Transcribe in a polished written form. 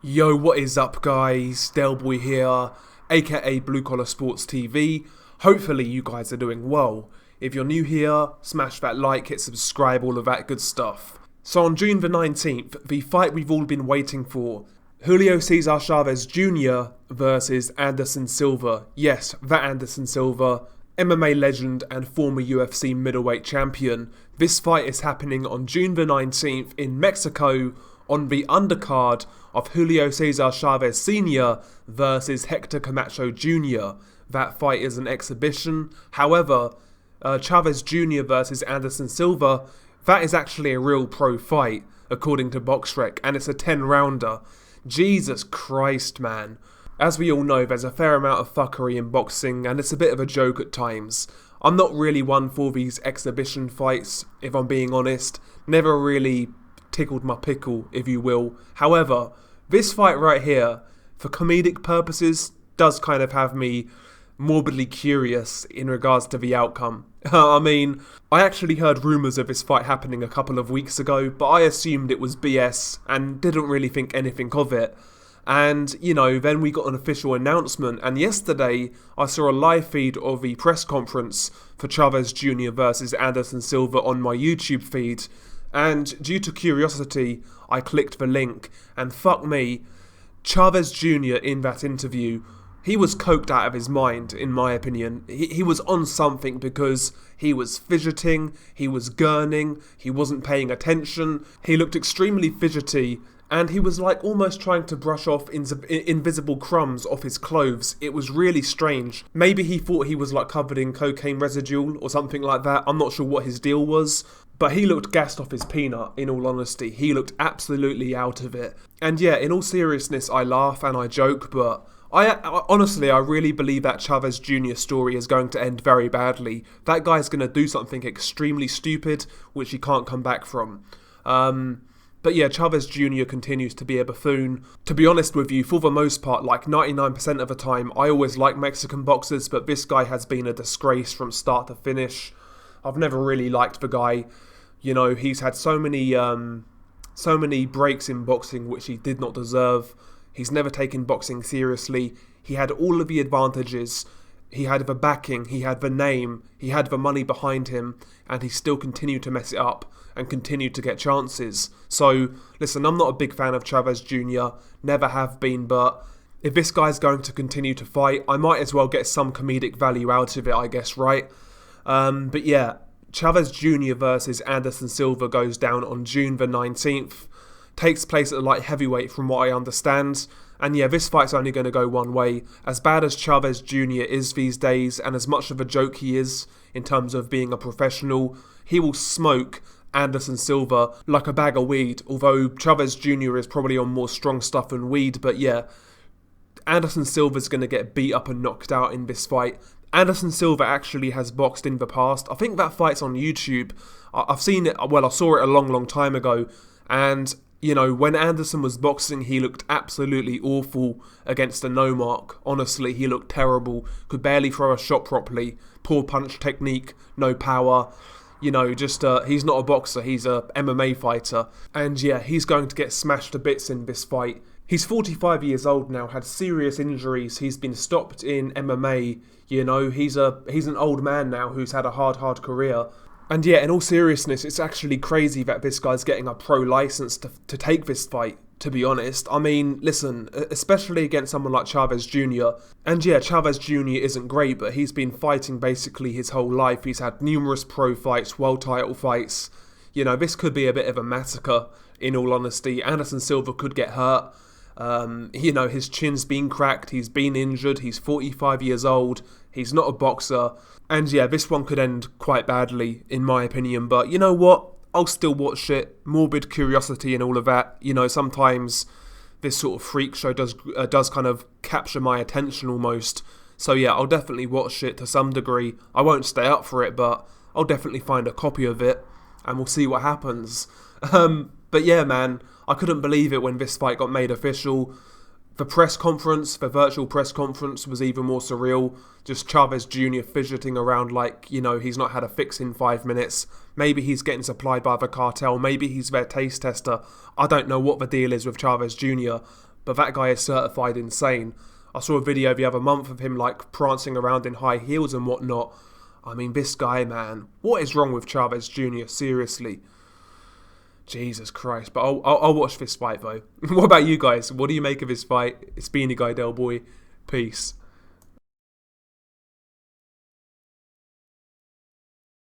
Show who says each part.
Speaker 1: Yo, what is up guys? Delboy here, aka Blue Collar Sports TV. Hopefully you guys are doing well. If you're new here, smash that like, hit subscribe, all of that good stuff. So on June the 19th, the fight we've all been waiting for, Julio Cesar Chavez Jr. versus Anderson Silva. Yes, that Anderson Silva, MMA legend and former UFC middleweight champion. This fight is happening on June the 19th in Mexico on the undercard of Julio Cesar Chavez Sr. versus Hector Camacho Jr. That fight is an exhibition. However, Chavez Jr. versus Anderson Silva, that is actually a real pro fight, according to BoxRec, and it's a 10-rounder. Jesus Christ, man. As we all know, there's a fair amount of fuckery in boxing, and it's a bit of a joke at times. I'm not really one for these exhibition fights, if I'm being honest. Never really tickled my pickle, if you will. However, this fight right here, for comedic purposes, does kind of have me morbidly curious in regards to the outcome. I mean, I actually heard rumours of this fight happening a couple of weeks ago, but I assumed it was BS and didn't really think anything of it. And, you know, then we got an official announcement, and yesterday I saw a live feed of the press conference for Chavez Jr. versus Anderson Silva on my YouTube feed. And due to curiosity, I clicked the link, and fuck me, Chavez Jr. in that interview, he was coked out of his mind, in my opinion. He was on something because he was fidgeting, he was gurning, he wasn't paying attention, he looked extremely fidgety, and he was like almost trying to brush off invisible crumbs off his clothes. It was really strange. Maybe he thought he was like covered in cocaine residue or something like that. I'm not sure what his deal was. But he looked gassed off his peanut, in all honesty. He looked absolutely out of it. And yeah, in all seriousness, I laugh and I joke, but I honestly, I really believe that Chavez Jr. story is going to end very badly. That guy's going to do something extremely stupid, which he can't come back from. But yeah, Chavez Jr. continues to be a buffoon. To be honest with you, for the most part, like 99% of the time, I always like Mexican boxers, but this guy has been a disgrace from start to finish. I've never really liked the guy. You know, he's had so many breaks in boxing which he did not deserve. He's never taken boxing seriously. He had all of the advantages. He had the backing, he had the name, he had the money behind him, and he still continued to mess it up and continued to get chances. So, listen, I'm not a big fan of Chavez Jr., never have been, but if this guy's going to continue to fight, I might as well get some comedic value out of it, I guess, right? But yeah, Chavez Jr. versus Anderson Silva goes down on June the 19th. Takes place at the light heavyweight from what I understand. And yeah, this fight's only going to go one way. As bad as Chavez Jr. is these days, and as much of a joke he is in terms of being a professional, he will smoke Anderson Silva like a bag of weed. Although Chavez Jr. is probably on more strong stuff than weed. But yeah, Anderson Silva's going to get beat up and knocked out in this fight. Anderson Silva actually has boxed in the past. I think that fight's on YouTube. I've seen it, well, I saw it a long time ago. And, you know, when Anderson was boxing, he looked absolutely awful against a no mark. Honestly, he looked terrible. Could barely throw a shot properly. Poor punch technique, no power. You know, just, he's not a boxer, he's a MMA fighter. And yeah, he's going to get smashed to bits in this fight. He's 45 years old now, had serious injuries, he's been stopped in MMA, you know, he's an old man now who's had a hard career. And yeah, in all seriousness, it's actually crazy that this guy's getting a pro license to take this fight, to be honest. I mean, listen, especially against someone like Chavez Jr. And yeah, Chavez Jr. isn't great, but he's been fighting basically his whole life. He's had numerous pro fights, world title fights. You know, this could be a bit of a massacre, in all honesty. Anderson Silva could get hurt. You know, his chin's been cracked, he's been injured, he's 45 years old, he's not a boxer, and yeah, this one could end quite badly, in my opinion, but you know what, I'll still watch it, morbid curiosity and all of that. You know, sometimes this sort of freak show does kind of capture my attention almost, so yeah, I'll definitely watch it to some degree. I won't stay up for it, but I'll definitely find a copy of it, and we'll see what happens. But yeah, man, I couldn't believe it when this fight got made official. The press conference, the virtual press conference, was even more surreal. Just Chavez Jr. fidgeting around like, you know, he's not had a fix in 5 minutes. Maybe he's getting supplied by the cartel. Maybe he's their taste tester. I don't know what the deal is with Chavez Jr. but that guy is certified insane. I saw a video the other month of him like prancing around in high heels and whatnot. I mean, this guy, man, what is wrong with Chavez Jr.? Seriously. Jesus Christ. But I'll watch this fight though. What about you guys? What do you make of this fight? It's Beanie Guy Del Boy. Peace.